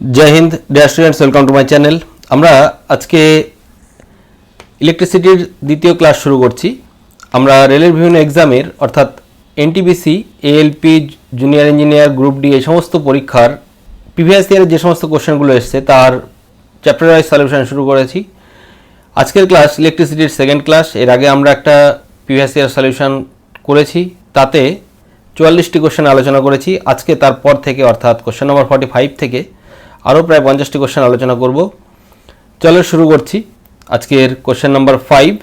जय Hind dear students, welcome to my channel. আমরা আজকে ইলেকট্রিসিটির দ্বিতীয় ক্লাস শুরু করছি। আমরা রেলের বিভিন্ন এক্সামের অর্থাৎ NTPC, ALP, junior engineer, group D এই সমস্ত পরীক্ষার প্রিভিয়াস ইয়ারের যে সমস্ত কোশ্চেনগুলো এসেছে তার চ্যাপ্টার ওয়াইজ সলিউশন শুরু করেছি। আজকের ক্লাস ইলেকট্রিসিটির সেকেন্ড ক্লাস। এর আগে আমরা একটা প্রিভিয়াস ইয়ার সলিউশন করেছি, তাতে 44টি কোশ্চেন আলোচনা করেছি। আজকে তারপর থেকে অর্থাৎ কোশ্চেন নম্বর 45 থেকে আরও প্রায় 50টি কোশ্চেন আলোচনা করব। চলো শুরু করছি আজকের question number 5।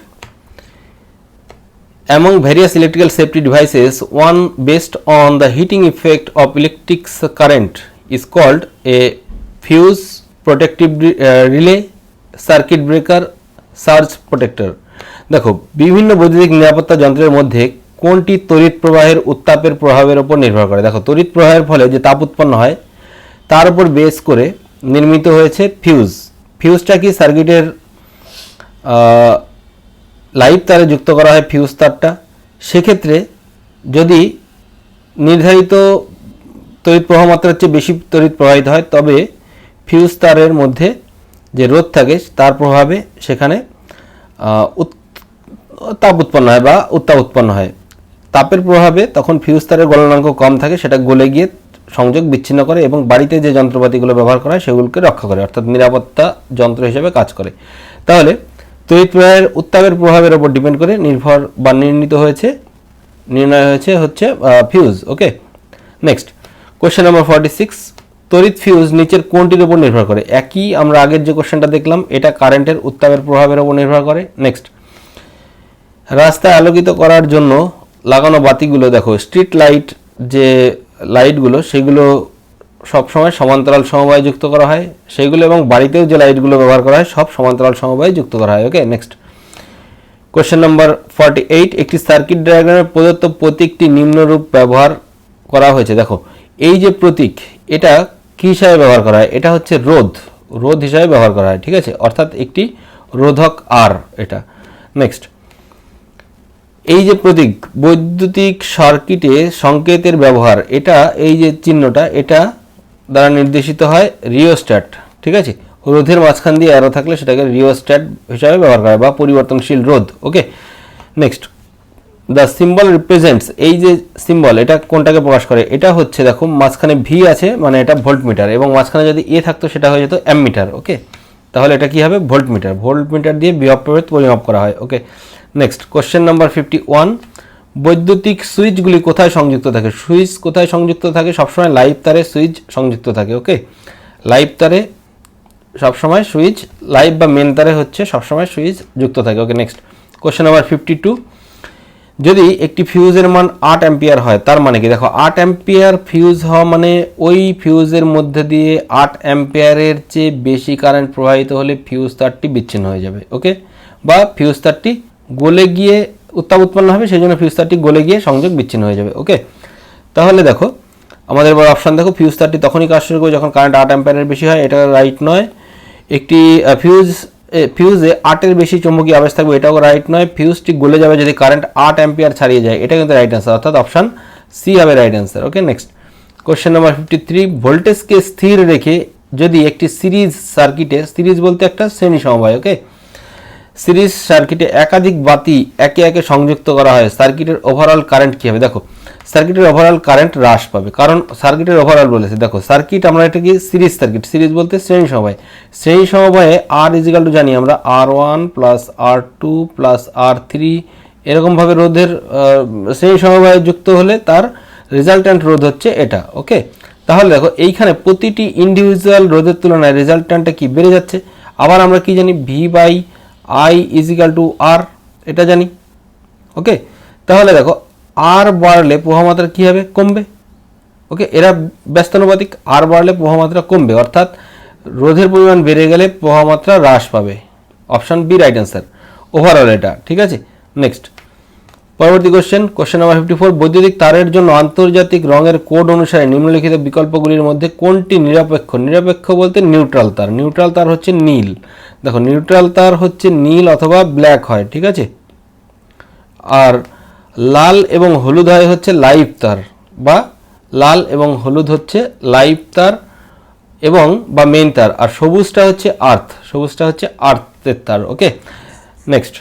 Among various electrical safety devices, one based on the heating effect of electric current is called a fuse, protective relay, circuit breaker, surge protector. দেখো, বিভিন্ন বৈদ্যুতিক নিরাপত্তা যন্ত্রের মধ্যে কোনটি তড়িৎ প্রবাহের উত্তাপের প্রভাবের উপর নির্ভর করে? দেখো, তড়িৎ প্রবাহের ফলে যে তাপ উৎপন্ন হয় তার উপর বেস করে নির্মিত হয়েছে ফিউজ। ফিউজটা কি? সার্কিটের লাইভ তারে যুক্ত করা হয় ফিউজ তারটা। সেক্ষেত্রে যদি নির্ধারিত তড়িৎ প্রবাহ মাত্রার চেয়ে বেশি তড়িৎ প্রবাহিত হয় তবে ফিউজ তারের মধ্যে যে রোধ থাকে তার প্রভাবে সেখানে তাপ উৎপন্ন হয় বা উত্তাপ উৎপন্ন হয়। তাপের প্রভাবে তখন ফিউজ তারের গলনাঙ্ক কম থাকে, সেটা গলে গিয়ে সংযোগ বিচ্ছিন্ন করে এবং বাড়িতে যে যন্ত্রপাতিগুলো ব্যবহার করা হয় সেগুলোকে রক্ষা করে, অর্থাৎ নিরাপত্তা যন্ত্র হিসেবে কাজ করে। তাহলে তড়িৎ প্রবাহের উত্তাপের প্রভাবের উপর ডিপেন্ড করে নির্ণয় হয়েছে হচ্ছে ফিউজ। ওকে, নেক্সট কোশ্চেন নম্বর 46। তড়িৎ ফিউজ নিচের কোনটির উপর নির্ভর করে? একই আমরা আগের যে কোশ্চেনটা দেখলাম, এটা কারেন্টের উত্তাপের প্রভাবের উপর নির্ভর করে। নেক্সট, রাস্তায় আলোকিত করার জন্য লাগানো বাতিগুলো, দেখো স্ট্রিট লাইট যে লাইটগুলো সেগুলো সবসময় সমান্তরাল সমবায়ে যুক্ত করা হয় সেইগুলো, এবং বাড়িতেও যে লাইটগুলো ব্যবহার করা হয় সব সমান্তরাল সমবায়ে যুক্ত করা হয়। ওকে, নেক্সট কোশ্চেন নম্বর 48। একটি সার্কিট ডায়াগ্রামে প্রদত্ত প্রতীকটি নিম্নরূপ ব্যবহার করা হয়েছে। দেখো, এই যে প্রতীক এটা কী হিসাবে ব্যবহার করা হয়? এটা হচ্ছে রোধ হিসাবে ব্যবহার করা হয়, ঠিক আছে, অর্থাৎ একটি রোধক আর এটা। নেক্সট, এই যে প্রতীক বৈদ্যুতিক সার্কিটে সংকেতের ব্যবহার, এটা এই যে চিহ্নটা এটা দ্বারা নির্দেশিত হয় রিওস্ট্যাট, ঠিক আছে। রোধের মাঝখান দিয়ে অ্যারো থাকলে সেটাকে রিওস্ট্যাট হিসাবে ব্যবহার করা হয় বা পরিবর্তনশীল রোধ। ওকে, নেক্সট, দ্য সিম্বল রিপ্রেজেন্টস, এই যে সিম্বল এটা কোনটাকে প্রকাশ করে? এটা হচ্ছে দেখো মাঝখানে ভি আছে মানে এটা ভোল্টমিটার, এবং মাঝখানে যদি এ থাকতো সেটা হয়ে যেত অ্যামমিটার। ওকে, তাহলে এটা কি হবে? ভোল্টমিটার দিয়ে বিভব প্রভেদ পরিমাপ করা হয়। ওকে, নেক্সট কোশ্চেন নাম্বার 51। বৈদ্যুতিক সুইচগুলি কোথায় সংযুক্ত থাকে? সুইচ কোথায় সংযুক্ত থাকে? সবসময় লাইভ তারে সুইচ সংযুক্ত থাকে। ওকে, লাইভ তারে সবসময় সুইচ, লাইভ বা মেন তারে হচ্ছে সবসময় সুইচ যুক্ত থাকে। ওকে, নেক্সট কোশ্চেন নাম্বার 52। যদি একটি ফিউজের মান 8 অ্যাম্পিয়ার হয় তার মানে কি? দেখো, 8 অ্যাম্পিয়ার ফিউজ হওয়া মানে ওই ফিউজের মধ্যে দিয়ে 8 অ্যাম্পিয়ারের চেয়ে বেশি কারেন্ট প্রবাহিত হলে ফিউজ তারটি বিচ্ছিন্ন হয়ে যাবে। ওকে, বা ফিউজ তারটি গলে গিয়ে উত্তাপ উৎপন্ন হবে, সেই জন্য ফিউজ তারটি গলে গিয়ে সংযোগ বিচ্ছিন্ন হয়ে যাবে। ওকে, তাহলে দেখো আমাদের এবার অপশান দেখো, ফিউজ তারটি তখনই কাজ শুরু করে যখন কারেন্ট 8 অ্যাম্পিয়ারের বেশি হয়, এটা রাইট নয়। একটি ফিউজে 8-এর বেশি চৌম্বকীয় আবেশ থাকবে, এটাও রাইট নয়। ফিউজটি গলে যাবে যদি কারেন্ট 8 অ্যাম্পিয়ার ছাড়িয়ে যায়, এটা কিন্তু রাইট অ্যান্সার, অর্থাৎ অপশান সি হবে right answer. Okay, next question number 53। ভোল্টেজকে স্থির রেখে যদি একটি সিরিজ সার্কিটে, সিরিজ বলতে একটা শ্রেণী সমবায়, ওকে, সিরিজ সার্কিটে একাধিক বাতি একে একে সংযুক্ত করা হয়, সার্কিটের ওভারঅল কারেন্ট কী হবে? দেখো, সার্কিটের ওভারঅল কারেন্ট হ্রাস পাবে, কারণ সার্কিটের ওভারঅল বলেছে। দেখো, সার্কিট আমরা এটা কি সিরিজ সার্কিট, সিরিজ বলতে শ্রেণী সমবায়, শ্রেণী সমবায়ে আর ইজিক্যাল টু জানি আমরা R1 plus R2 plus R3 এরকমভাবে রোধের শ্রেণী সমবায়ে যুক্ত হলে তার রেজাল্ট্যান্ট রোধ হচ্ছে এটা। ওকে, তাহলে দেখো এইখানে প্রতিটি ইন্ডিভিজুয়াল রোধের তুলনায় রেজাল্ট্যান্টটা কি বেড়ে যাচ্ছে। আবার আমরা কি জানি? V/I ইজিক্যাল টু R, এটা জানি। ওকে, তাহলে দেখো আর বাড়লে প্রবাহমাত্রা কী হবে? কমবে। ওকে, এরা ব্যস্তানুপাতিক, আর বাড়লে প্রবাহমাত্রা কমবে, অর্থাৎ রোধের পরিমাণ বেড়ে গেলে প্রবাহমাত্রা হ্রাস পাবে। Option B right answer, overall এটা, ঠিক আছে। নেক্সট পরবর্তী কোশ্চেন নাম্বার 54। বৈদ্যুতিক তারের জন্য আন্তর্জাতিক রঙের কোড অনুসারে নিম্নলিখিত বিকল্পগুলির মধ্যে কোনটি নিরপেক্ষ? নিরপেক্ষ বলতে নিউট্রাল তার, নিউট্রাল তার হচ্ছে নীল। দেখো, নিউট্রাল তার হচ্ছে নীল অথবা ব্ল্যাক হয়, ঠিক আছে। আর লাল এবং হলুদ হয় হচ্ছে লাইভ তার, বা লাল এবং হলুদ হচ্ছে লাইভ তার, এবং বা মেইন তার, আর সবুজটা হচ্ছে আর্থের তার। ওকে, নেক্সট,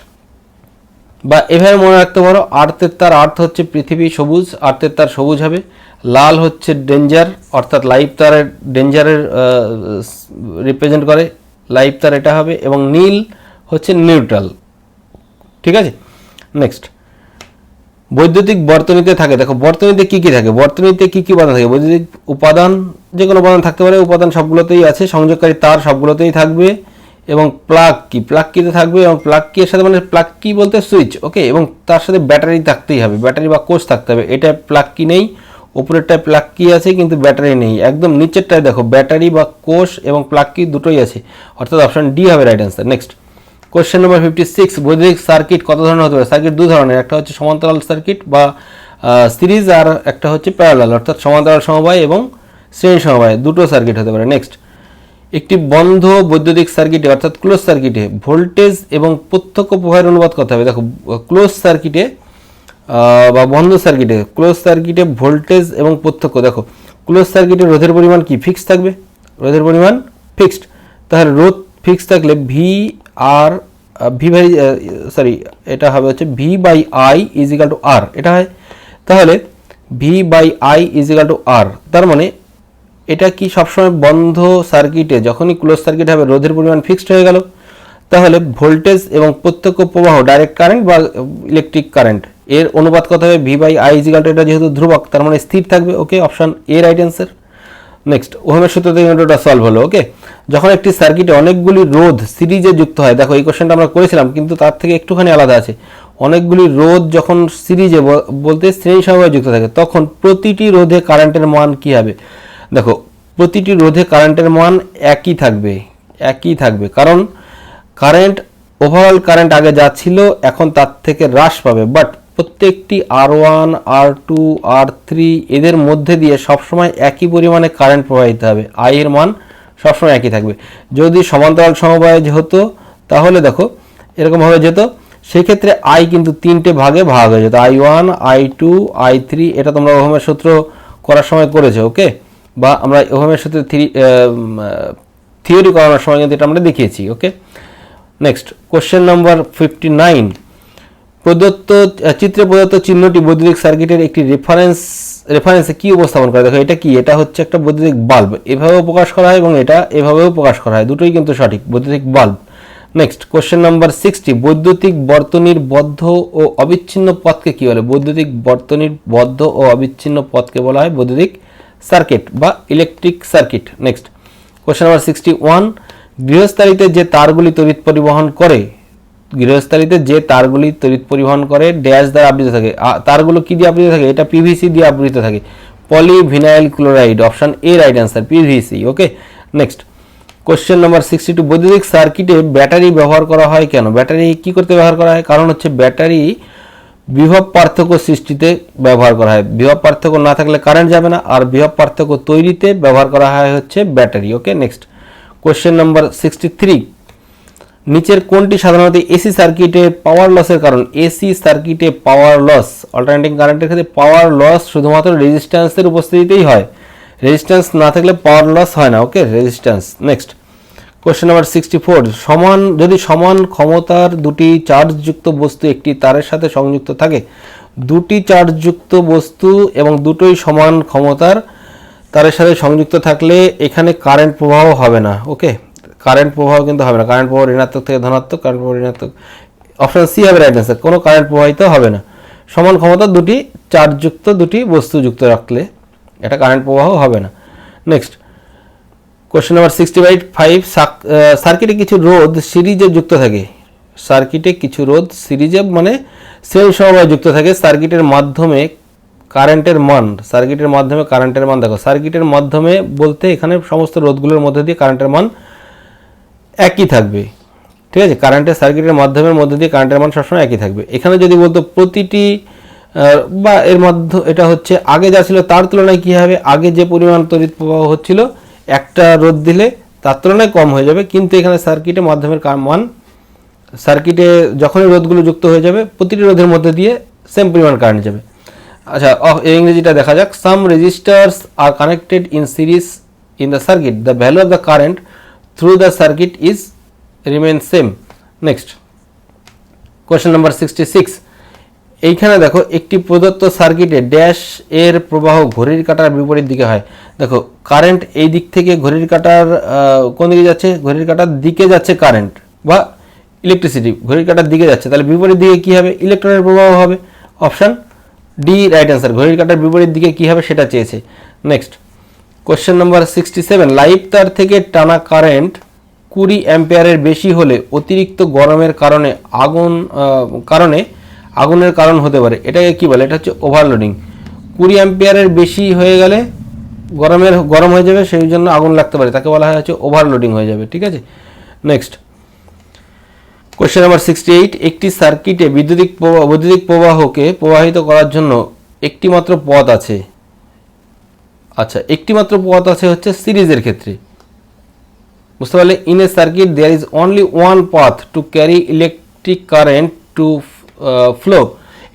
বা এভাবে মনে রাখতে পারো, আর্থের তার, আর্থ হচ্ছে পৃথিবী, সবুজ, আর্থের তার সবুজ হবে। লাল হচ্ছে ডেঞ্জার, অর্থাৎ লাইফ তারের ডেঞ্জারের রিপ্রেজেন্ট করে, লাইফ তার এটা হবে। এবং নীল হচ্ছে নিউট্রাল। ঠিক আছে, নেক্সট, বৈদ্যুতিক বর্তনীতে থাকে, দেখো বর্তনীতে কি কি থাকে, বর্তনীতে কি কি উপাদান থাকে, বৈদ্যুতিক উপাদান যে কোনো উপাদান থাকতে পারে, উপাদান সবগুলোতেই আছে, সংযোগকারী তার সবগুলোতেই থাকবে, এবং প্লাগ কিতে থাকবে, এবং প্লাগ কি এর সাথে, মানে প্লাগ কি বলতে সুইচ। ওকে, এবং তার সাথে ব্যাটারি থাকতেই হবে, ব্যাটারি বা কোষ থাকতে হবে। এটা প্লাগ কি নেই, উপরেরটায় প্লাগ কি আছে কিন্তু ব্যাটারি নেই, একদম নিচেরটায় দেখো ব্যাটারি বা কোষ এবং প্লাগ কি দুটোই আছে, অর্থাৎ অপশন ডি হবে right answer. Next, question number 56, বৈদ্যুতিক সার্কিট কত ধরনের হতে পারে? সার্কিট দু ধরনের, একটা হচ্ছে সমান্তরাল সার্কিট বা সিরিজ, আর একটা হচ্ছে প্যারালাল, অর্থাৎ সমান্তরাল সমবায় এবং শ্রেণী সমবায়, দুটো সার্কিট হতে পারে। নেক্সট, একটি বন্ধ বৈদ্যুতিক সার্কিটে অর্থাৎ ক্লোজ সার্কিটে ভোল্টেজ এবং প্রত্যক্ষ প্রবাহের অনুপাত কত হবে? দেখো ক্লোজ সার্কিটে বা বন্ধ সার্কিটে, ক্লোজ সার্কিটে ভোল্টেজ এবং প্রত্যক্ষ, দেখো ক্লোজ সার্কিটে রোধের পরিমাণ কি ফিক্সড থাকবে, রোধের পরিমাণ ফিক্সড, তাহলে রোধ ফিক্সড থাকলে এটা হবে হচ্ছে V by I is equal to R, এটা হয়, তাহলে V by I is equal to R. তার মানে এটা কি সবসময় বন্ধ সার্কিটে যখনই ক্লোজ সার্কিট হবে রোধের পরিমাণ ফিক্সড হয়ে গেল, তাহলে ভোল্টেজ এবং প্রত্যক্ষ প্রবাহ ডাইরেক্ট কারেন্ট বা ইলেকট্রিক কারেন্ট এর অনুপাত কত হবে? V by I is equal to, এটা যেহেতু ধ্রুবক তার মানে স্থির থাকবে। Okay, option A right answer. Next, ওহমের সূত্র থেকে এটা সলভ হলো। ওকে, যখন একটি সার্কিটে অনেকগুলি রোধ সিরিজে যুক্ত হয়, দেখো এই কোশ্চেনটা আমরা করেছিলাম কিন্তু তার থেকে একটুখানি আলাদা আছে, অনেকগুলি রোধ যখন সিরিজে বলতে শ্রেণী সমবায়ে যুক্ত থাকে তখন প্রতিটি রোধে কারেন্টের মান কি হবে? দেখো প্রতিটি রোধে কারেন্টের মান একই থাকবে, কারণ কারেন্ট, ওভারঅল কারেন্ট আগে যা ছিল এখন তার থেকে হ্রাস পাবে, বাট প্রত্যেকটি R1 R2 R3 এদের মধ্যে দিয়ে সবসময় একই পরিমাণে কারেন্ট প্রবাহিত হবে, আই এর মান সবসময় একই থাকবে। যদি সমান্তরাল সমবায় হতো তাহলে দেখো এরকমভাবে যেত, সেক্ষেত্রে আই কিন্তু তিনটে ভাগে ভাগ হয়ে যেত, I1 I2 I3, এটা তোমরা ওহমের সূত্র করার সময় করেছো। ওকে, বা আমরা ওহমের সূত্রে থিওরি করানোর সময় কিন্তু এটা আমরা দেখিয়েছি। ওকে, নেক্সট, কোশ্চেন নাম্বার 59, চিত্রে প্রদত্ত চিহ্নটি বৈদ্যুতিক সার্কিটের একটি রেফারেন্সে কি উপস্থাপন করে? দেখো এটা কি, এটা হচ্ছে একটা বৈদ্যুতিক বাল্ব, এভাবেও প্রকাশ করা হয় এবং এটা এভাবেও প্রকাশ করা হয়, দুটোই কিন্তু সঠিক, বৈদ্যুতিক বাল্ব। নেক্সট, কোশ্চেন নাম্বার 60, বৈদ্যুতিক বর্তনীর বদ্ধ ও অবিচ্ছিন্ন পথকে কি বলে? বৈদ্যুতিক বর্তনীর বদ্ধ ও অবিচ্ছিন্ন পথকে বলা হয় বৈদ্যুতিক সার্কিট বা electric circuit. Next, question number 61, গৃহস্থালিতে যে তারগুলি তড়িৎ পরিবহন করে ড্যাশ দ্বারা আবৃত থাকে, তারগুলো কি দিয়ে আবৃত থাকে? এটা পিভিসি দিয়ে আবৃত থাকে, polyvinyl chloride, option A right answer, PVC. Okay, next, question number 62, বৈদ্যুতিক সার্কিটে ব্যাটারি ব্যবহার করা হয় কেন? ব্যাটারি কি করতে ব্যবহার করা হয়? কারণ হচ্ছে ব্যাটারি বিভব পার্থক্য সৃষ্টিতে ব্যবহার করা হয়, বিভব পার্থক্য না থাকলে কারেন্ট যাবে না, আর বিভব পার্থক্য তৈরিতে ব্যবহার করা হয় হচ্ছে ব্যাটারি। ওকে, নেক্সট, কোশ্চেন নাম্বার 63, নিচের কোনটি সাধারণত এসি সার্কিটে পাওয়ার লসের কারণ? এসি সার্কিটে পাওয়ার লস, অল্টারনেটিং কারেন্টের ক্ষেত্রে পাওয়ার লস শুধুমাত্র রেজিস্ট্যান্সের উপস্থিতিতেই হয়, রেজিস্ট্যান্স না থাকলে পাওয়ার লস হয় না। ওকে, রেজিস্ট্যান্স। নেক্সট, কোশ্চেন নাম্বার 64, যদি সমান ক্ষমতার দুটি চার্জযুক্ত বস্তু একটি তারের সাথে সংযুক্ত থাকে, দুটি চার্জযুক্ত বস্তু এবং দুটোই সমান ক্ষমতার তারের সাথে সংযুক্ত থাকলে এখানে কারেন্ট প্রবাহ হবে না। ওকে, কারেন্ট প্রবাহ কিন্তু হবে না, কারেন্ট প্রবাহ ঋণাত্মক থেকে ধনাত্মক, কারেন্ট প্রবাহ ঋণাত্মক, অপশন সি হবে রাইট অ্যান্সার, কোনো কারেন্ট প্রবাহিত হবে না। সমান ক্ষমতার দুটি চার্জযুক্ত দুটি বস্তু যুক্ত রাখলে এটা কারেন্ট প্রবাহ হবে না। নেক্সট, কোশ্চেন নাম্বার 65, সার্কিটে কিছু রোধ সিরিজে যুক্ত থাকে, সার্কিটে কিছু রোধ সিরিজে মানে শ্রেণী সমবায়ে যুক্ত থাকে, সার্কিটের মাধ্যমে কারেন্টের মান, দেখো সার্কিটের মাধ্যমে বলতে এখানে সমস্ত রোধগুলোর মধ্যে দিয়ে কারেন্টের মান একই থাকবে। ঠিক আছে, সার্কিটের মাধ্যমের মধ্যে দিয়ে কারেন্টের মান সবসময় একই থাকবে। এখানে যদি বলতো প্রতিটি বা এর মধ্যে, এটা হচ্ছে আগে যা ছিল তার তুলনায় কি হবে, আগে যে পরিমাণ তড়িৎ প্রবাহ হচ্ছিল একটা রোধ দিলে তার তুলনায় কম হয়ে যাবে, কিন্তু এখানে সার্কিটে মাধ্যমের মান, সার্কিটে যখনই রোধগুলো যুক্ত হয়ে যাবে প্রতিটি রোধের মধ্যে দিয়ে সেম পরিমাণ কারেন্ট যাবে। আচ্ছা, ইংরেজিটা দেখা যাক। Some resistors are connected in series in the circuit, the value of the current through the circuit is remain same. Next, question number 66. এইখানে দেখো একটি প্রদত্ত সার্কিটে ড্যাশ এর প্রবাহ ঘড়ির কাঁটার বিপরীত দিকে হয়। দেখো কারেন্ট এই দিক থেকে ঘড়ির কাঁটার কোন দিকে যাচ্ছে, ঘড়ির কাঁটার দিকে যাচ্ছে কারেন্ট বা ইলেকট্রিসিটি ঘড়ির কাঁটার দিকে যাচ্ছে, তাহলে বিপরীত দিকে কি হবে, ইলেকট্রনের প্রবাহ হবে। অপশন ডি রাইট অ্যান্সার, ঘড়ির কাঁটার বিপরীত দিকে কি হবে সেটা চেয়েছে। Next, question number 67। লাইভ তার থেকে টানা কারেন্ট 20 অ্যাম্পিয়ারের বেশি হলে অতিরিক্ত গরমের কারণে আগুনের কারণ হতে পারে, এটাকে কি বলে, এটা হচ্ছে ওভারলোডিং। 20 অ্যাম্পিয়ারের বেশি হয়ে গেলে গরম হয়ে যাবে, সেই জন্য আগুন লাগতে পারে, তাকে বলা হয় হচ্ছে ওভারলোডিং হয়ে যাবে। ঠিক আছে, নেক্সট, কোশ্চেন নাম্বার 68। একটি সার্কিটে বৈদ্যুতিক প্রবাহকে প্রবাহিত করার জন্য একটি মাত্র পথ আছে। আচ্ছা, একটি মাত্র পথ আছে হচ্ছে সিরিজের ক্ষেত্রে, বুঝতে পারলে। In a circuit there is only one path to carry electric current to flow.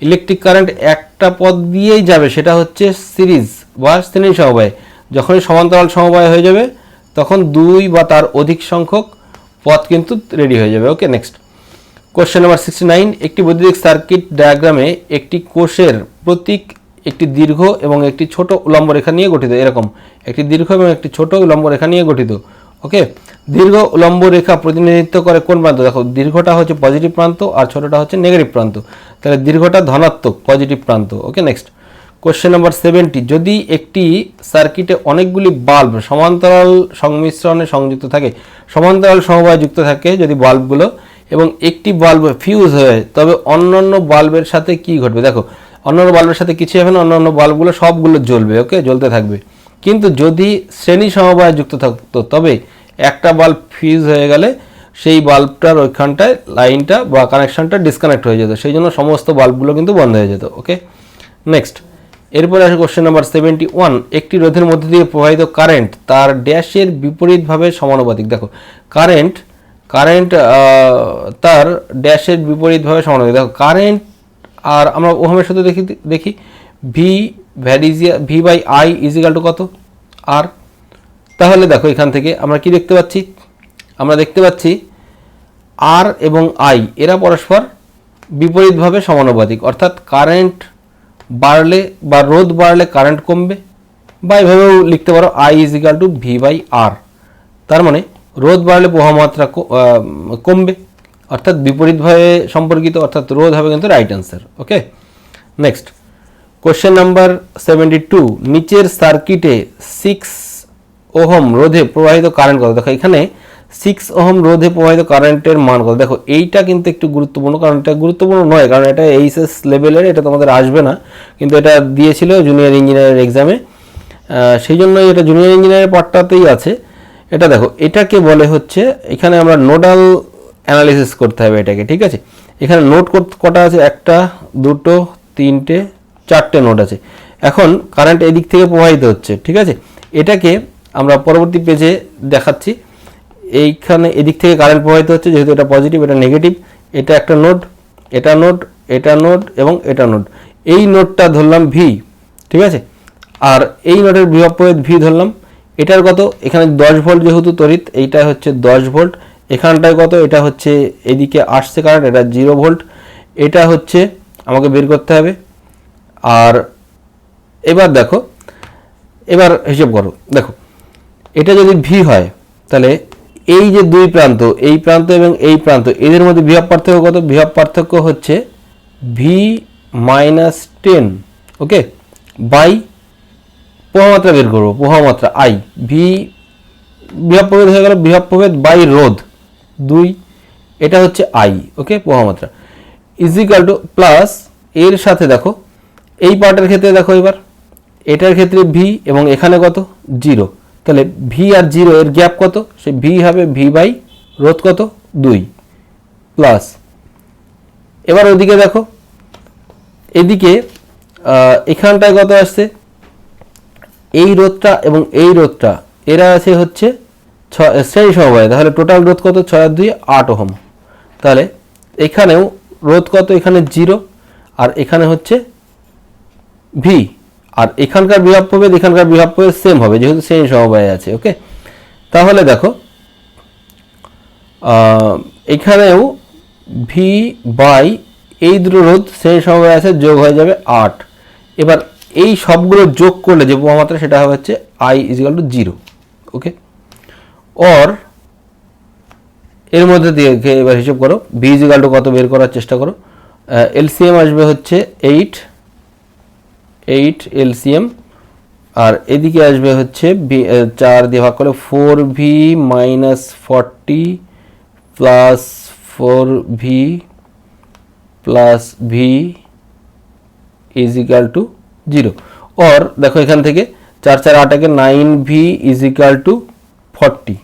Electric current একটা পথ দিয়েই যাবে, সেটা হচ্ছে সিরিজ বা শ্রেণী সমবায়। যখনই সমান্তরাল সমবায় হয়ে যাবে তখন 2 বা তার অধিক সংখ্যক পথ কিন্তু রেডি হয়ে যাবে। ওকে, নেক্সট, কোশ্চেন নাম্বার 69। একটি বৈদ্যুতিক সার্কিট ডায়াগ্রামে একটি কোষের প্রতীক একটি দীর্ঘ এবং একটি ছোট উলম্ব রেখা নিয়ে গঠিত। এরকম একটি দীর্ঘ এবং একটি ছোট উলম্ব রেখা নিয়ে গঠিত। ওকে, দীর্ঘ উলম্ব রেখা প্রতিনিধিত্ব করে কোন প্রান্ত, দেখো দীর্ঘটা হচ্ছে পজিটিভ প্রান্ত আর ছোটটা হচ্ছে নেগেটিভ প্রান্ত, তাহলে দীর্ঘটা ধনাত্মক পজিটিভ প্রান্ত। ওকে, নেক্সট, কোশ্চেন নাম্বার 70। যদি একটি সার্কিটে অনেকগুলি বাল্ব সমান্তরাল সংমিশ্রণে সংযুক্ত থাকে, সমান্তরাল সমবায় যুক্ত থাকে যদি বাল্বগুলো, এবং একটি বাল্ব ফিউজ হয়, তবে অন্যান্য বাল্বের সাথে কি ঘটবে, দেখো অন্যান্য বাল্বের সাথে কিছু হবে না, অন্যান্য বাল্বগুলো সবগুলো জ্বলবে। ওকে, জ্বলতে থাকবে। কিন্তু যদি শ্রেণী সমবায় যুক্ত থাকতো, তবে একটা বাল্ব ফিউজ হয়ে গেলে সেই বাল্বটার ওইখানটায় লাইনটা বা কানেকশনটা ডিসকানেক্ট হয়ে যেত, সেই জন্য সমস্ত বাল্বগুলো কিন্তু বন্ধ হয়ে যেত। ওকে, নেক্সট, এরপরে আসে কোশ্চেন নাম্বার 71। একটি রোধের মধ্যে দিয়ে প্রবাহিত কারেন্ট তার ড্যাশের বিপরীতভাবে সমানুপাতিক। দেখো কারেন্ট তার ড্যাশের বিপরীতভাবে সমানুপাতিক। দেখো কারেন্ট আর আমরা ওহমের সাথে দেখি V by I is equal to কত, আর। তাহলে দেখো এখান থেকে আমরা কি দেখতে পাচ্ছি, আমরা দেখতে পাচ্ছি আর এবং আই এরা পরস্পর বিপরীতভাবে সমানুপাতিক, অর্থাৎ কারেন্ট বাড়লে বা রোধ বাড়লে কারেন্ট কমবে, বা এভাবেও লিখতে পারো I is equal to V by R. তার মানে রোধ বাড়লে প্রবাহ মাত্রা কমবে, অর্থাৎ বিপরীতভাবে সম্পর্কিত, অর্থাৎ রোধ হবে কিন্তু right answer. Okay, next, question number 72। নিচের সার্কিটে 6 ওহম রোধে প্রবাহিত কারেন্ট কত, দেখো এখানে 6 ওহম রোধে প্রবাহিত কারেন্টের মান কত। দেখো এইটা কিন্তু একটু গুরুত্বপূর্ণ, কারণ এটা গুরুত্বপূর্ণ নয়, কারণ এটা এইচএস লেভেলের, এটা তোমাদের আসবে না, কিন্তু এটা দিয়েছিল জুনিয়র ইঞ্জিনিয়ারের এক্সামে, সেই জন্য এটা জুনিয়র ইঞ্জিনিয়ারের পার্টটাতেই আছে। এটা দেখো, এটাকে বলে হচ্ছে, এখানে আমরা নোডাল অ্যানালিসিস করতে হবে এটাকে। ঠিক আছে, এখানে নোট কটা আছে, 1 2 3 4টে নোট আছে। এখন কারেন্ট এদিক থেকে প্রবাহিত হচ্ছে। ঠিক আছে, এটাকে আমরা পরবর্তী পেজে দেখাচ্ছি। এইখানে এদিক থেকে কারেন্ট প্রবাহিত হচ্ছে, যেহেতু এটা পজিটিভ এটা নেগেটিভ, এটা একটা নোড, এটা নোড, এটা নোড এবং এটা নোড। এই নোডটা ধরলাম ভি, ঠিক আছে, আর এই নোডের বিভব প্রভেদ ভি ধরলাম। এটার কত, এখানে 10 ভোল্ট যেহেতু তড়িৎ, এইটা হচ্ছে 10 ভোল্ট। এখানটায় কত, এটা হচ্ছে এদিকে আসছে কারেন্ট, এটা 0 ভোল্ট। এটা হচ্ছে আমাকে বের করতে হবে। আর এবার দেখো, এবার হিসেব করো, দেখো এটা যদি ভি হয়, তাহলে এই যে দুই প্রান্ত, এই প্রান্ত এবং এই প্রান্ত, এদের মধ্যে বিভব পার্থক্য কত, বিভব পার্থক্য হচ্ছে ভি মাইনাস 10। ওকে, বাই প্রবাহমাত্রা বের করবো, প্রবাহমাত্রা আই, ভি বিভব প্রভেদ হয়ে গেল, বিভব প্রভেদ বাই রোধ 2, এটা হচ্ছে আই। ওকে, প্রবাহমাত্রা ইজিক্যাল টু প্লাস, এর সাথে দেখো এই পার্টের ক্ষেত্রে দেখো, এবার এটার ক্ষেত্রে ভি এবং এখানে কত 0, তাহলে ভি আর 0 এর গ্যাপ কত, সে ভি হবে ভি বাই রোধ কত 2 প্লাস। এবার ওদিকে দেখো, এদিকে এখানটায় কত আসছে, এই রোধটা এবং এই রোধটা এরা আছে হচ্ছে শ্রেণী সমবায়, তাহলে টোটাল রোধ কত, 6 আর 2 8 ওহম। তাহলে এখানেও রোধ কত, এখানে 0 আর এখানে হচ্ছে ভি আর এখানকার বিভব প্রভেদ এখানকার বিভব প্রভেদ সেম হবে যেহেতু সেম সমবায়ে আছে। ওকে, তাহলে দেখো এখানেও ভি বাই এই দুটো রোধ শ্রেণী সমবায়ে আছে, যোগ হয়ে যাবে 8। এবার এই সবগুলো যোগ করলে যে প্রবাহমাত্রা সেটা হবে হচ্ছে I = 0। ওকে, অর এর মধ্যে দিয়ে এবার হিসাব করো V = কত বের করার চেষ্টা করো। এলসিএম আসবে হচ্ছে 8 এলসিএম, আর এদিকে আসবে হচ্ছে 4 দিয়ে ভাগ করলে 4V - 40 plus 4V plus V = 0। और দেখো এখান থেকে 4 4 8 একে 9V = 40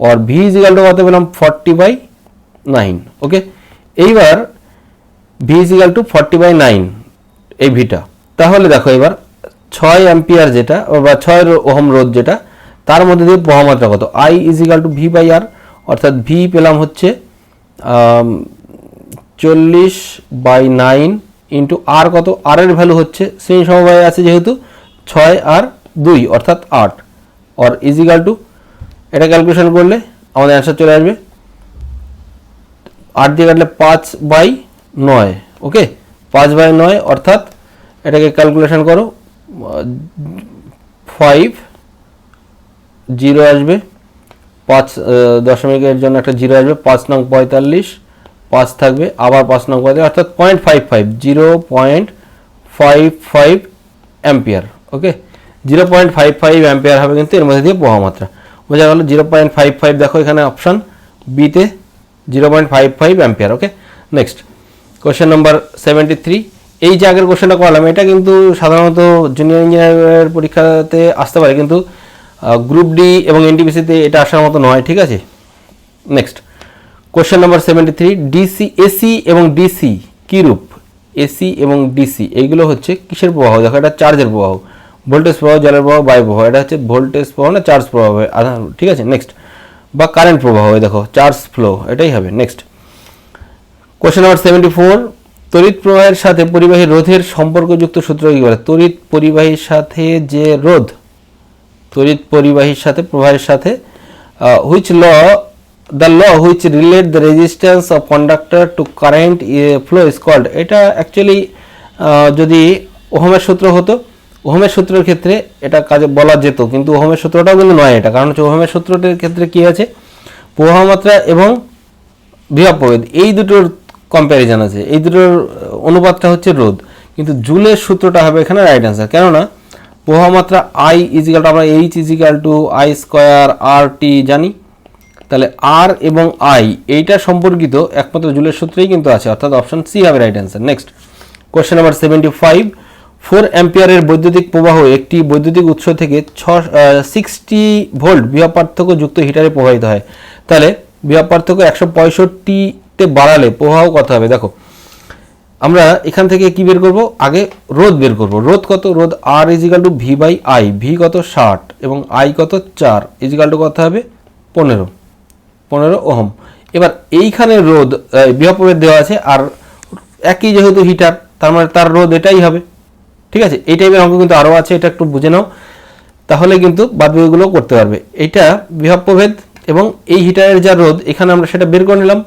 और V = কত পেলাম 40/9। ওকে, এইবার V = 40/9 এই ভিটা। তাহলে দেখো এবার 6 অ্যাম্পিয়ার যেটা বা 6 ওহম রোধ যেটা তার মধ্যে দিয়ে প্রবাহমাত্রা কত I = V/R, অর্থাৎ V পেলাম হচ্ছে 40/9 ইন্টু আর কত, আর এর ভ্যালু হচ্ছে সেই সমবায়ে আছে যেহেতু 6 আর 2 অর্থাৎ 8 और এটা ক্যালকুলেশন করলে আমাদের অ্যান্সার চলে আসবে 8 দিয়ে কাটলে 5/9। ওকে, 5/9 অর্থাৎ এটাকে ক্যালকুলেশন করো 5 0 আসবে, 5 দশমিকের জন্য একটা 0 আসবে, 5 নং 45, 5 থাকবে আবার 5 নং 45 অর্থাৎ 0.55 অ্যাম্পিয়ার। ওকে, 0.55 অ্যাম্পিয়ার হবে কিন্তু এর মধ্যে দিয়ে প্রবাহমাত্রা। বোঝা গেল 0.55 দেখো এখানে অপশন বিতে 0.55 ampere. Okay, next question number 73। এই যে আগের কোশ্চেনটা করলাম এটা কিন্তু সাধারণত জুনিয়র ইঞ্জিনিয়ারের পরীক্ষাতে আসতে পারে, কিন্তু গ্রুপ ডি এবং এনটিপিসিতে এটা আসার মতো নয়। ঠিক আছে, next question number 73। DC, AC এবং ডিসি কি রূপ? এসি এবং ডিসি এইগুলো হচ্ছে কিসের প্রবাহ? দেখো এটা চার্জের প্রবাহ, ভোল্টেজ প্রবাহ, জলের প্রবাহ, বায়ু প্রবাহ। এটা হচ্ছে ভোল্টেজ প্রবাহ না চার্জ প্রবাহ হবে। ঠিক আছে, নেক্সট বা কারেন্ট প্রবাহ, দেখো চার্জ ফ্লো এটাই হবে। Next question number 74। তড়িৎ প্রবাহের সাথে পরিবাহী রোধের সম্পর্কযুক্ত সূত্র কি বলে? তড়িৎ পরিবাহীর সাথে যে রোধ, তড়িৎ পরিবাহীর সাথে প্রবাহের সাথে the law which relate the resistance of conductor to current flow is called। এটা অ্যাকচুয়ালি যদি ওহমের সূত্র হতো, ওহমের সূত্রের ক্ষেত্রে এটা কাজে বলা যেত, কিন্তু ওহমের সূত্রটাও কিন্তু নয় এটা, কারণ হচ্ছে ওহমের সূত্রটির ক্ষেত্রে কি আছে প্রবাহমাত্রা এবং বিভব প্রভেদ এই দুটোর কম্প্যারিজন আছে, এই দুটোর অনুপাতটা হচ্ছে রোধ, কিন্তু জুলের সূত্রটা হবে এখানে রাইট অ্যান্সার। কেননা প্রবাহমাত্রা I = আমরা H = I² RT জানি, তাহলে আর এবং I এইটা সম্পর্কিত একমাত্র জুলের সূত্রেই কিন্তু আছে, অর্থাৎ অপশন সি হবে right answer. Next question number 75। 4 অ্যাম্পিয়ারের বৈদ্যুতিক প্রবাহ একটি বৈদ্যুতিক উৎস থেকে 60 ভোল্ট বিভব পার্থক্য যুক্ত হিটারে প্রবাহিত হয়, তাহলে বিভব পার্থক্য 165-তে বাড়ালে প্রবাহ কত হবে? দেখো আমরা এখান থেকে কি বের করব, আগে রোধ বের করব। রোধ কত? রোধ R = V/I, V কত 60 এবং I কত 4 = কত হবে 15 ওহম। এবার এইখানে রোধ বিভব প্রভেদ দেওয়া আছে আর একই যেহেতু হিটার তার মানে তার রোধ এটাই হবে। ঠিক আছে, এই টাইপের অঙ্ক কিন্তু আরও আছে, এটা একটু বুঝে নাও তাহলে কিন্তু বাদবাকিগুলো করতে পারবে। এটা বিভব প্রভেদ এবং এই হিটারের যা রোধ এখানে আমরা সেটা বের করে নিলাম।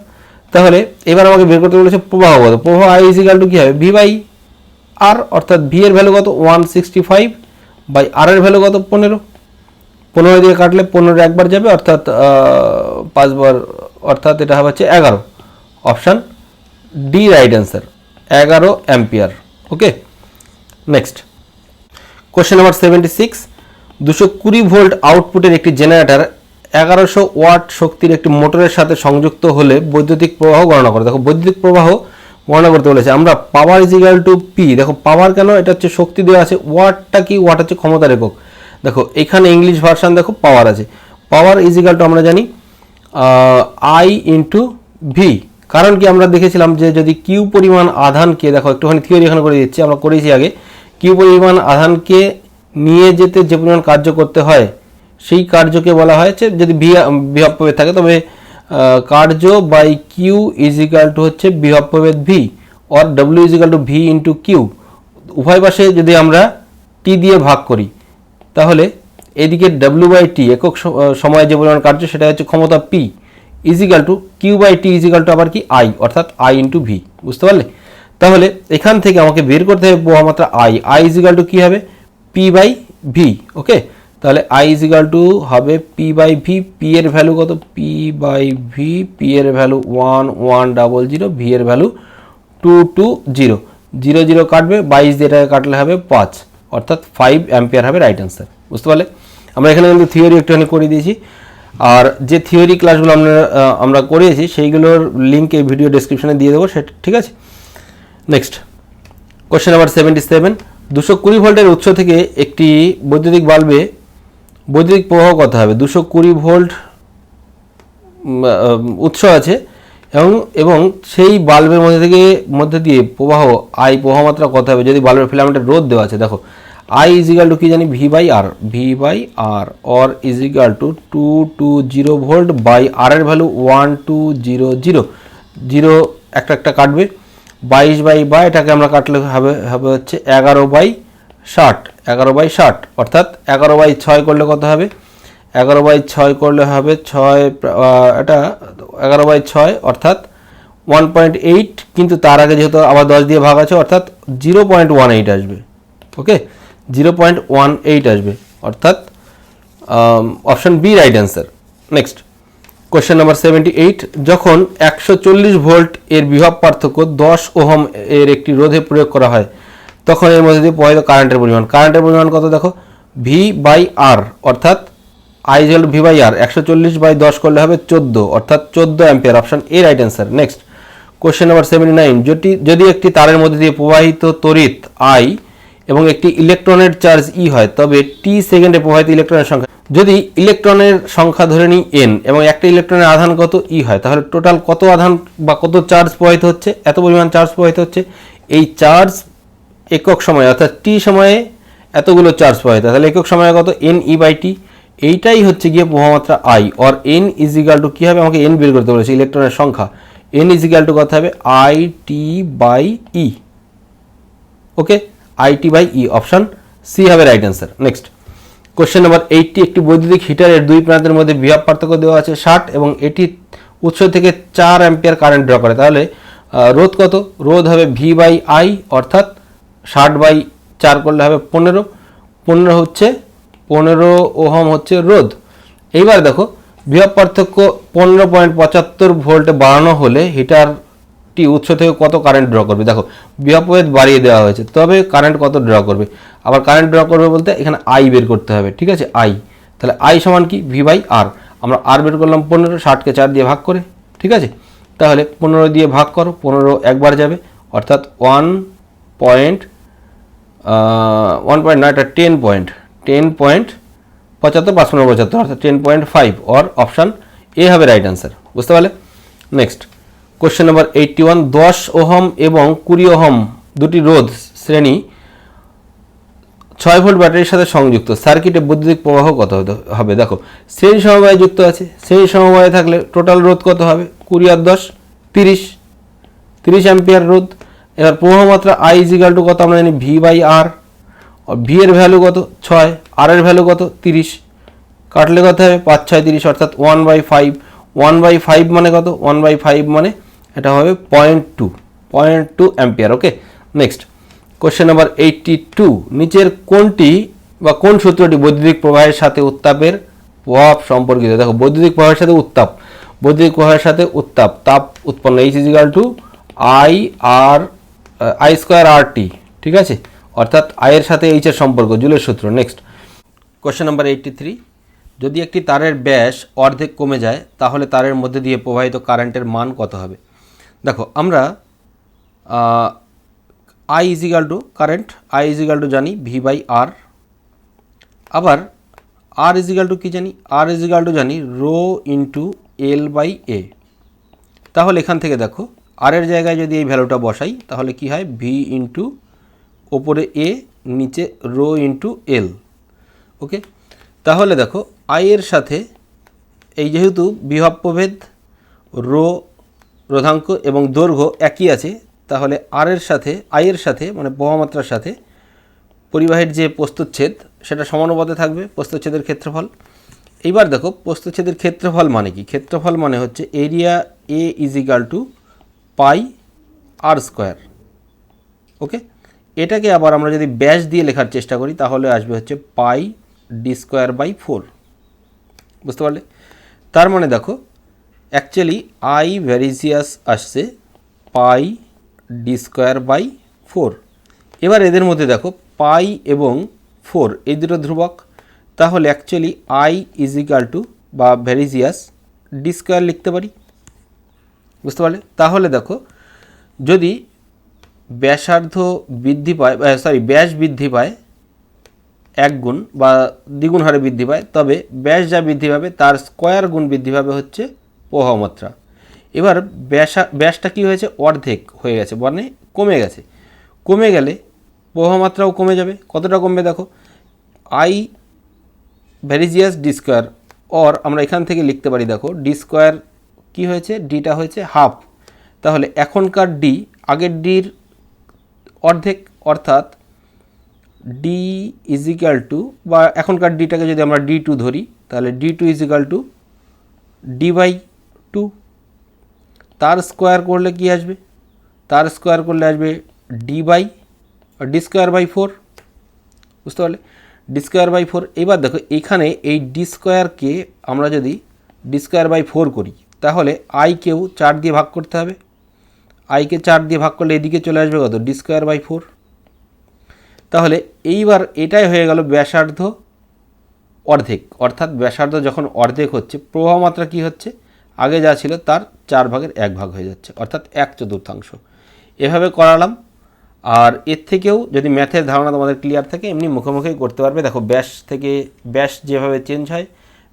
তাহলে এবার আমাকে বের করতে বলেছে প্রবাহ কত। প্রবাহ I = কি হবে V/R, অর্থাৎ V এর ভ্যালু কত 165 বাই R এর ভ্যালু কত 15 দিয়ে কাটলে 15 একবার যাবে, অর্থাৎ 5 বার, অর্থাৎ এটা হবে হচ্ছে 11। Option D right answer, 11 ampere. Okay, next question number 76। 220 volt আউটপুটের একটি জেনারেটর 1100 ওয়াট শক্তির একটি মোটরের সাথে সংযুক্ত হলে বৈদ্যুতিক প্রবাহ গণনা করে। দেখো বৈদ্যুতিক প্রবাহ গণনা করতে বলেছে, আমরা পাওয়ার P। দেখো পাওয়ার কেন, এটা হচ্ছে শক্তি দেওয়া আছে, ওয়াটটা কি, ওয়াট হচ্ছে ক্ষমতার একক। দেখো এখানে ইংলিশ ভার্সান দেখো পাওয়ার আছে, পাওয়ার আমরা জানি I × V। কারণ কি আমরা দেখেছিলাম যে যদি কিউ পরিমাণ আধানকে, দেখো একটুখানি থিওরি এখানে করে দিচ্ছি, আমরা করেছি আগে, কিউ পরিমাণ আধানকে নিয়ে যেতে যে পরিমাণ কার্য করতে হয় সেই কার্যকে বলা হয়েছে, যদি বিভব প্রভেদ থাকে তবে কার্য বাই কিউ হচ্ছে বিভব প্রভেদ V, or W = V × Q। উভয় পাশে যদি আমরা টি দিয়ে ভাগ করি, তাহলে এদিকে W/T একক সময়ে যে পরিমাণ কার্য সেটা হচ্ছে ক্ষমতা P equal to Q/T equal to আবার কি I, অর্থাৎ I ইন্টু ভি। বুঝতে পারলে? তাহলে এখান থেকে আমাকে বের করতে হবে প্রবাহ মাত্রা I ইজিক্যাল টু কী হবে P/V। ওকে, তাহলে I ইজিক্যাল টু হবে P/V। পি এর ভ্যালু কত? P/V, পি এর ভ্যালু 1100, ভি এর ভ্যালু 220, 0 0 কাটবে, 22 দিয়ে এটাকে কাটলে হবে 5, অর্থাৎ 5 অ্যাম্পিয়ার হবে রাইট অ্যান্সার। বুঝতে পারলে? আমরা এখানে কিন্তু থিওরি একটুখানি করে দিয়েছি, আর যে থিওরি ক্লাসগুলো আমরা করিয়েছি সেইগুলোর লিঙ্ক এই ভিডিও ডেসক্রিপশনে দিয়ে দেবো, সেটা ঠিক আছে। নেক্সট কোশ্চেন নাম্বার 77, 220 ভোল্টের উৎস থেকে একটি বৈদ্যুতিক বাল্বে বৈদ্যুতিক প্রবাহ কত হবে? 220 ভোল্ট উৎস আছে এবং সেই বাল্বের মধ্যে দিয়ে প্রবাহ প্রবাহ মাত্রা কত হবে যদি বাল্বের ফিলামেন্টের রোধ দেওয়া আছে? দেখো I ইজিক্যাল টু কি জানি V/R, or is equal to 220 volt by R এর ভ্যালু 1200, 0 একটা কাটবে, 22 এটাকে আমরা কাটলে হবে হচ্ছে 11/60, অর্থাৎ 11/6 করলে কত হবে? 11/6 করলে হবে 6, এটা 11/6 অর্থাৎ 1.8, কিন্তু তার আগে যেহেতু আবার 10 দিয়ে ভাগ আছে অর্থাৎ 0.18 আসবে। ওকে, 0.18 আসবে, অর্থাৎ option B right answer. Next question number 78, যখন 140 ভোল্ট এর বিভব পার্থক্য 10 ওহম এর একটি রোধে প্রয়োগ করা হয় তখন এর মধ্যে দিয়ে প্রবাহিত কারেন্টের পরিমাণ কত? দেখো V/R, অর্থাৎ I ইকুয়াল টু V/R, 140/10 করলে হবে 14, অর্থাৎ 14 ampere, option A right answer. Next question number 79, যদি একটি তারের মধ্যে দিয়ে প্রবাহিত তড়িৎ I এবং একটি ইলেকট্রনের চার্জ E হয়, তবে t সেকেন্ডে প্রবাহিত ইলেকট্রনের সংখ্যা, যদি ইলেকট্রনের সংখ্যা ধরে নিই n এবং একটা ইলেকট্রনের আধান কত E হয়, তাহলে টোটাল কত আধান বা কত চার্জ প্রবাহিত হচ্ছে? এত পরিমাণ চার্জ প্রবাহিত হচ্ছে। এই চার্জ একক সময়ে অর্থাৎ t সময়ে এতগুলো চার্জ প্রবাহিত, তাহলে একক সময়ে কত? NE/T। এইটাই হচ্ছে গিয়ে প্রবাহমাত্রা I, or n is equal to কী হবে? আমাকে n বের করতে বলেছে, ইলেকট্রনের সংখ্যা। n ইজিক্যাল টু কত হবে? IT/E। ওকে, IT/E, অপশন সি হবে right answer. Next question number 80, একটি বৈদ্যুতিক হিটারের দুই প্রান্তের মধ্যে বিভব পার্থক্য দেওয়া আছে 60 এবং এটি উৎস থেকে 4 অ্যাম্পিয়ার কারেন্ট ড্র করে, তাহলে রোধ কত? রোধ হবে V/I, অর্থাৎ 60/4 করলে হবে 15 হচ্ছে 15 ওহম হচ্ছে রোধ। এইবার দেখো বিভব পার্থক্য 15.75 ভোল্টে বাড়ানো হলে হিটারটি উৎস থেকে কত কারেন্ট ড্র করবে? দেখো বিভব প্রভেদ বাড়িয়ে দেওয়া হয়েছে, তবে কারেন্ট কত ড্র করবে? আবার কারেন্ট ড্র করবে বলতে এখানে I বের করতে হবে, ঠিক আছে? I, তাহলে I সমান কি? V/R। আমরা R বের করলাম 15, 60কে 4 দিয়ে ভাগ করে, ঠিক আছে? তাহলে 15 দিয়ে ভাগ করো, 15 একবার যাবে, অর্থাৎ 10.75, 575, অর্থাৎ 10.5, অর অপশান এ হবে রাইট অ্যান্সার। বুঝতে পারলে? নেক্সট কোশ্চেন নাম্বার 81, 10 ওহম এবং 20 ওহম দুটি রোধ শ্রেণী 6 ভোল্ট ব্যাটারির সাথে সংযুক্ত, সার্কিটে বৈদ্যুতিক প্রবাহ কত হবে? দেখো শ্রেণী সমবায়ে যুক্ত আছে, শ্রেণী সমবায়ে থাকলে টোটাল রোধ কত হবে? 20 আর 10 30 অ্যাম্পিয়ার রোধ। এবার প্রবাহ মাত্রা I ইজিক্যাল টু কত? আমরা জানি V/R, ভি এর ভ্যালু কত? 6, আর এর ভ্যালু কত? 30, কাটলে কত হবে? 5 6 30, অর্থাৎ 1/5। 1/5 মানে কত? 1/5 মানে এটা হবে 0.2 ampere. Okay, next question number 82, নিচের কোনটি বা কোন সূত্রটি বৈদ্যুতিক প্রবাহের সাথে উত্তাপের প্রভাব সম্পর্কিত? দেখো বৈদ্যুতিক প্রবাহের সাথে উত্তাপ, তাপ উৎপন্ন, H ইজিক্যাল টু I/2RT, ঠিক আছে? অর্থাৎ I এর সাথে H এর সম্পর্ক, জুলের সূত্র। নেক্সট কোশ্চেন নাম্বার 83, যদি একটি তারের ব্যাস অর্ধেক কমে যায় তাহলে তারের মধ্যে দিয়ে প্রবাহিত কারেন্টের মান কত হবে? দেখো আমরা I equal to current, I equal to জানি V/R, আবার R ইজিক্যাল টু কী জানি? R ইজিক্যাল টু জানি রো ইন্টু L/A। তাহলে এখান থেকে দেখো R এর জায়গায় যদি এই ভ্যালুটা বসাই তাহলে কি হয়? V ইন্টু ওপরে A, নিচে রো ইন্টু L। ওকে, তাহলে দেখো I এর সাথে এই যেহেতু বিভব প্রভেদ, রোধাঙ্ক এবং দৈর্ঘ্য একই আছে, তাহলে I এর সাথে মানে প্রবাহমাত্রার সাথে পরিবাহীর যে প্রস্থচ্ছেদ সেটা সমানুপাতে থাকবে প্রস্থচ্ছেদের ক্ষেত্রফল। এইবার দেখো প্রস্থচ্ছেদের ক্ষেত্রফল মানে কি? ক্ষেত্রফল মানে হচ্ছে area A is equal to pi R square. Okay, এটাকে আবার আমরা যদি ব্যাস দিয়ে লেখার চেষ্টা করি তাহলে আসবে হচ্ছে পাই ডি স্কোয়ার বাই 4। বুঝতে পারলে? তার মানে দেখো অ্যাকচুয়ালি আই ভ্যারিজিয়াস আসছে পাই ডি স্কোয়ার বাই 4। এবার এদের মধ্যে দেখো পাই এবং 4 এই দুটো ধ্রুবক, তাহলে actually I is equal two বা ভ্যারিজিয়াস ডি স্কোয়ার লিখতে পারি। বুঝতে পারলে? তাহলে দেখো যদি ব্যাসার্ধ বৃদ্ধি পায়, ব্যাস বৃদ্ধি পায় 1 গুণ বা দ্বিগুণ হারে বৃদ্ধি পায়, তবে ব্যাস যা বৃদ্ধি পাবে তার স্কোয়ার গুণ বৃদ্ধি পাবে হচ্ছে প্রবাহমাত্রা। এবার ব্যাসটা কি হয়েছে? অর্ধেক হয়ে গেছে, মানে কমে গেছে। কমে গেলে প্রবাহমাত্রাও কমে যাবে। কতটা কমবে দেখো, I varies as D square, or আমরা এখান থেকে লিখতে পারি দেখো ডি স্কোয়ার কী হয়েছে, ডিটা হয়েছে হাফ। তাহলে এখনকার ডি আগের ডির অর্ধেক, অর্থাৎ ডি ইজ ইকাল টু, বা এখনকার ডিটাকে যদি আমরা ডি টু ধরি তাহলে D two is equal to D by 2। তার স্কোয়ার করলে কি আসবে? তার স্কোয়ার করলে আসবে ডি স্কোয়ার বাই 4। বুঝতে পারলে? D square by 4। এবার দেখো এখানে এই ডি স্কোয়ারকে আমরা যদি ডি স্কোয়ার বাই 4 করি তাহলে আইকেও 4 দিয়ে ভাগ করতে হবে। আইকে 4 দিয়ে ভাগ করলে এদিকে চলে আসবে কত? D square by 4। তাহলে এইবার এটাই হয়ে গেল ব্যাসার্ধ অর্ধেক, অর্থাৎ ব্যাসার্ধ যখন অর্ধেক হচ্ছে প্রবাহমাত্রা কি হচ্ছে? আগে যা ছিল তার 4 ভাগের 1 ভাগ হয়ে যাচ্ছে, অর্থাৎ 1/4। এভাবে করালাম। আর এর থেকেও যদি ম্যাথের ধারণা তোমাদের ক্লিয়ার থাকে এমনি মুখোমুখি করতে পারবে। দেখো ব্যাস থেকে ব্যাস যেভাবে চেঞ্জ হয়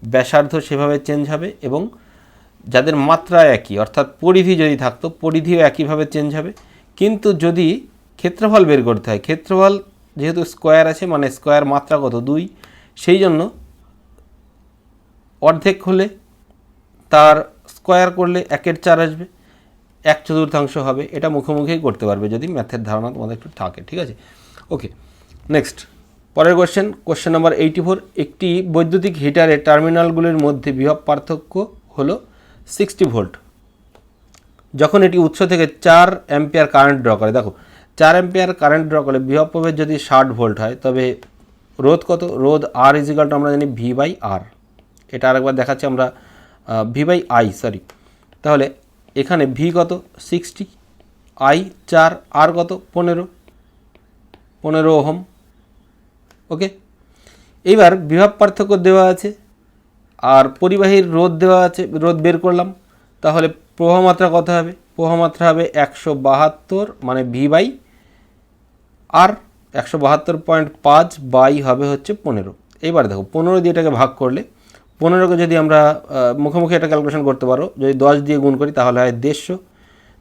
ব্যাসার্ধ সেভাবে চেঞ্জ হবে, এবং যাদের মাত্রা একই অর্থাৎ পরিধি যদি থাকতো পরিধিও একইভাবে চেঞ্জ হবে। কিন্তু যদি ক্ষেত্রফল বের করতে হয়, ক্ষেত্রফল যেহেতু স্কোয়ার আছে মানে স্কোয়ার মাত্রা কত? 2, সেই জন্য অর্ধেক হলে তার স্কোয়ার করলে 1/4 আসবে, 1/4 হবে। এটা মুখোমুখি করতে পারবে যদি ম্যাথের ধারণা তোমাদের একটু থাকে। ঠিক আছে, ওকে। নেক্সট পরের কোশ্চেন নাম্বার 84। একটি বৈদ্যুতিক হিটারের টার্মিনালগুলির মধ্যে বিভব পার্থক্য হলো 60 ভোল্ট। যখন এটি উৎস থেকে 4 অ্যাম্পিয়ার কারেন্ট ড্র করে, দেখো 4 অ্যাম্পিয়ার কারেন্ট ড্র করে বিভব প্রভেদ যদি 60 ভোল্ট হয় তবে রোধ কত? রোধ আর ইজ ইকাল টু আমরা জানি ভি বাই আর। এটা আরেকবার দেখাচ্ছি আমরা, ভি বাই আই, তাহলে এখানে ভি কত? 60, আই 4, আর কত? 15 ওহম। ওকে, এইবার বিভব পার্থক্য দেওয়া আছে আর পরিবাহীর রোধ দেওয়া আছে, রোধ বের করলাম। তাহলে প্রবাহমাত্রা কত হবে? প্রবাহমাত্রা হবে 172, মানে ভি বাই আর 172.5 বাই হবে হচ্ছে 15। এইবার দেখো 15 দিয়ে এটাকে ভাগ করলে, 15কে যদি আমরা মুখোমুখি এটা ক্যালকুলেশন করতে পারো, যদি 10 দিয়ে গুণ করি তাহলে হয় 150।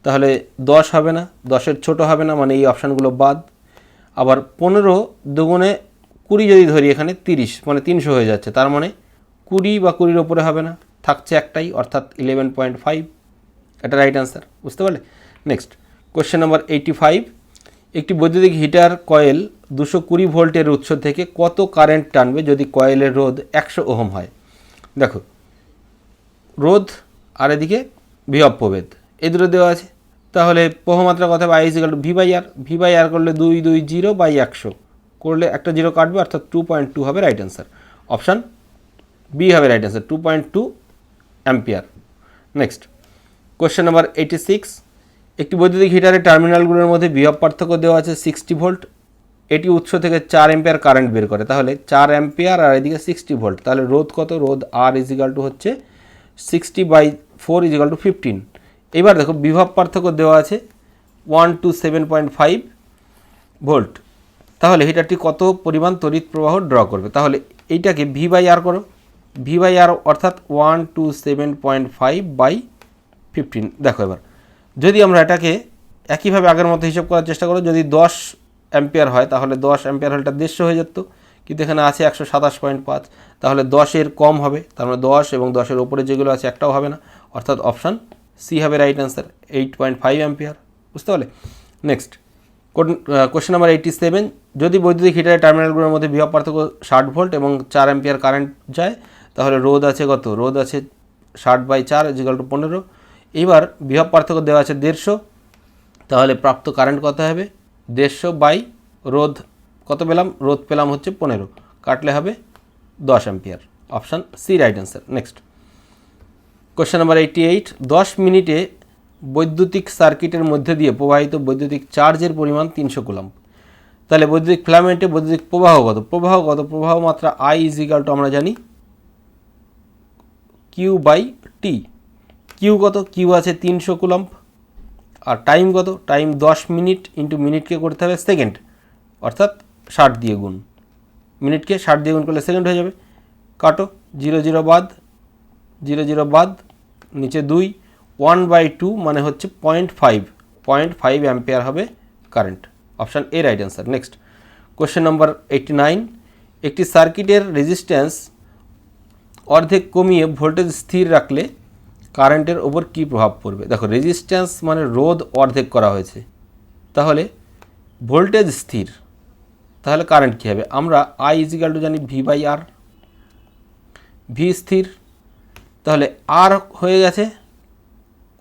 তাহলে 10 হবে না, 10-এর ছোটো হবে না, মানে এই অপশানগুলো বাদ। আবার 15 দুগুণে 20 যদি ধরি এখানে 30, মানে 300 হয়ে যাচ্ছে। তার মানে 20 বা 20-এর ওপরে হবে না, থাকছে একটাই, অর্থাৎ 11.5। এটা রাইট অ্যান্সার। বুঝতে পারলে? Next question number 85। একটি বৈদ্যুতিক হিটার কয়েল 220 ভোল্টের উৎস থেকে কত কারেন্ট টানবে যদি কয়েলের রোধ 100 ওহম হয়? দেখো রোধ আর এদিকে বিভব প্রভেদ এই দুটো দেওয়া আছে। তাহলে প্রবাহমাত্রা কত হবে? I is equal to V by R. V by R করলে 220 বাই 100 করলে একটা 0 কাটবে, অর্থাৎ 2.2 হবে রাইট অ্যান্সার। অপশান বি হবে right answer, 2.2 ampere. Next question number 86। একটি বৈদ্যুতিক হিটারের টার্মিনালগুলোর মধ্যে বিভব পার্থক্য দেওয়া আছে 60 ভোল্ট। এটি উৎস থেকে 4 অ্যাম্পিয়ার কারেন্ট বের করে। তাহলে 4 অ্যাম্পিয়ার আর এদিকে 60 ভোল্ট, তাহলে রোধ কত? রোধ আর ইজ ইকাল টু হচ্ছে 60/4 ইজ ইকাল টু 15। এবার দেখো বিভব পার্থক্য দেওয়া আছে 127.5 ভোল্ট। তাহলে হিটারটি কত পরিমাণ তড়িৎ প্রবাহ ড্র করবে? তাহলে এইটাকে ভি বাই আর করো, ভি বাই আর অর্থাৎ 127.5/15। দেখো এবার যদি আমরা এটাকে একইভাবে আগের মতো হিসাব করার চেষ্টা করো, যদি 10 অ্যাম্পিয়ার হয় তাহলে 10 অ্যাম্পিয়ার হলে এটা 150 হয়ে যেত, কিন্তু এখানে আছে 127.5, তাহলে 10-এর কম হবে, তার মানে 10 এবং 10-এর ওপরে যেগুলো আছে একটাও হবে না, অর্থাৎ অপশান সি হবে রাইট অ্যান্সার, 8.5 অ্যাম্পিয়ার। বুঝতে পারলে? নেক্সট কোশ্চেন নাম্বার 87, যদি বৈদ্যুতিক হিটারের টার্মিনালগুলোর মধ্যে বিভব পার্থক্য 60 ভোল্ট এবং 4 অ্যাম্পিয়ার কারেন্ট যায়, তাহলে রোধ আছে কত? রোধ আছে 60/4 = 15। এবার বিভব পার্থক্য দেওয়া আছে 150, তাহলে প্রাপ্ত কারেন্ট কত হবে? 150 রোধ কত পেলাম? রোধ পেলাম হচ্ছে 15, কাটলে হবে 10 ampere. Option C right answer. Next question number 88, 10 মিনিটে বৈদ্যুতিক সার্কিটের মধ্যে দিয়ে প্রবাহিত বৈদ্যুতিক চার্জের পরিমাণ 300 কুলম্ব। তাহলে বৈদ্যুতিক ফিলামেন্টে বৈদ্যুতিক প্রবাহ কত? প্রবাহ মাত্রা I = আমরা জানি Q/T। কিউ কত? কিউ আছে 300 কুলম্ব। আর টাইম কত? টাইম 10 মিনিট ইন্টু মিনিটকে করতে হবে সেকেন্ড, অর্থাৎ 60 দিয়ে গুণ। মিনিটকে 60 দিয়ে গুণ করলে সেকেন্ড হয়ে যাবে। কাটো, 0 বাদ, 0 বাদ, নিচে 2, 1/2 মানে হচ্ছে 0.5 অ্যাম্পিয়ার হবে current. Option A right answer. Next question number 89, একটি সার্কিটের রেজিস্ট্যান্স অর্ধেক কমিয়ে ভোল্টেজ স্থির রাখলে কারেন্টের ওপর কী প্রভাব পড়বে? দেখো, রেজিস্ট্যান্স মানে রোধ অর্ধেক করা হয়েছে, তাহলে ভোল্টেজ স্থির, তাহলে কারেন্ট কী হবে? আমরা I = জানি V/R, ভি স্থির, তাহলে আর হয়ে গেছে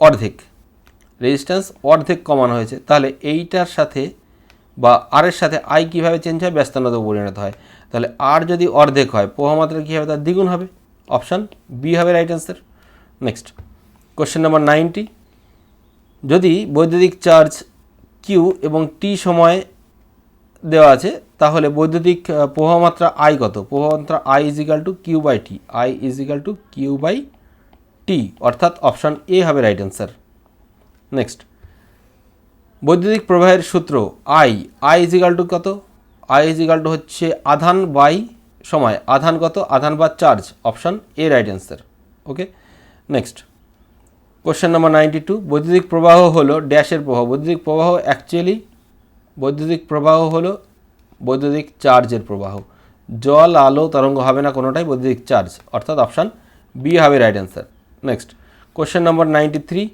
অর্ধেক, রেজিস্ট্যান্স অর্ধেক কমানো হয়েছে, তাহলে এইটার সাথে বা আর এর সাথে I কীভাবে চেঞ্জ হয়? ব্যস্তানুপাতে পরিণত হয়। তাহলে আর যদি অর্ধেক হয়, প্রবাহমাত্রা কী হবে? তার দ্বিগুণ হবে। অপশান বি হবে right answer. Next question number 90, যদি বৈদ্যুতিক চার্জ কিউ এবং টি সময় দেওয়া আছে, তাহলে বৈদ্যুতিক প্রবাহমাত্রা I কত? প্রবাহমাত্রা I = Q/T, I = Q/T, অর্থাৎ অপশান এ হবে রাইট অ্যান্সার। নেক্সট বৈদ্যুতিক প্রবাহের সূত্র I = কত? I = হচ্ছে আধান বাই সময়। আধান কত? আধান বা charge. Option A right answer. Okay, next question number 92, বৈদ্যুতিক প্রবাহ হলো ড্যাশের প্রবাহ। বৈদ্যুতিক প্রবাহ হলো বৈদ্যুতিক চার্জের প্রবাহ। জল, আলো, তরঙ্গ হবে না কোনোটাই, বৈদ্যুতিক চার্জ, অর্থাৎ অপশান বি হবে right answer. Next question number 93,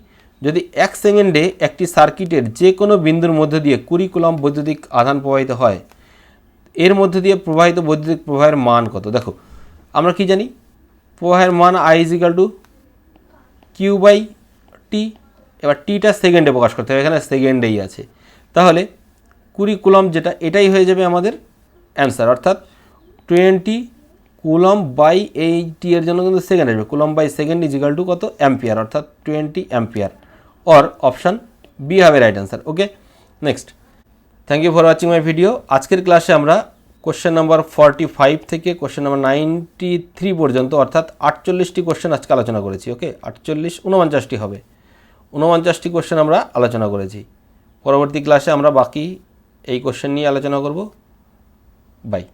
যদি 1 সেকেন্ডে একটি সার্কিটের যে কোনো বিন্দুর মধ্যে দিয়ে 20 কুলম্ব বৈদ্যুতিক আধান প্রবাহিত হয়, এর মধ্যে দিয়ে প্রবাহিত বৈদ্যুতিক প্রবাহের মান কত? দেখো, আমরা কি জানি? প্রবাহের মান I = Q/T। এবার টিটা সেকেন্ডে প্রকাশ করতে হবে, এখানে সেকেন্ডেই আছে, তাহলে 20 কুলম্ব যেটা, এটাই হয়ে যাবে আমাদের অ্যান্সার, অর্থাৎ 20 কুলম্ব/80 এর জন্য কিন্তু সেকেন্ড আসবে। কুলম্ব/সেকেন্ড = কত? অ্যাম্পিয়ার, অর্থাৎ 20 অ্যাম্পিয়ার, অর অপশান বি হবে right answer. Okay, next thank you for watching my video. আজকের ক্লাসে আমরা কোশ্চেন নাম্বার 45 থেকে কোশ্চেন নাম্বার 93 পর্যন্ত, অর্থাৎ 48টি কোশ্চেন আজকে আলোচনা করেছি। ওকে, 49টি হবে, 49টি কোশ্চেন আমরা আলোচনা করেছি। পরবর্তী ক্লাসে আমরা বাকি এই কোশ্চেন নিয়ে আলোচনা করব। বাই।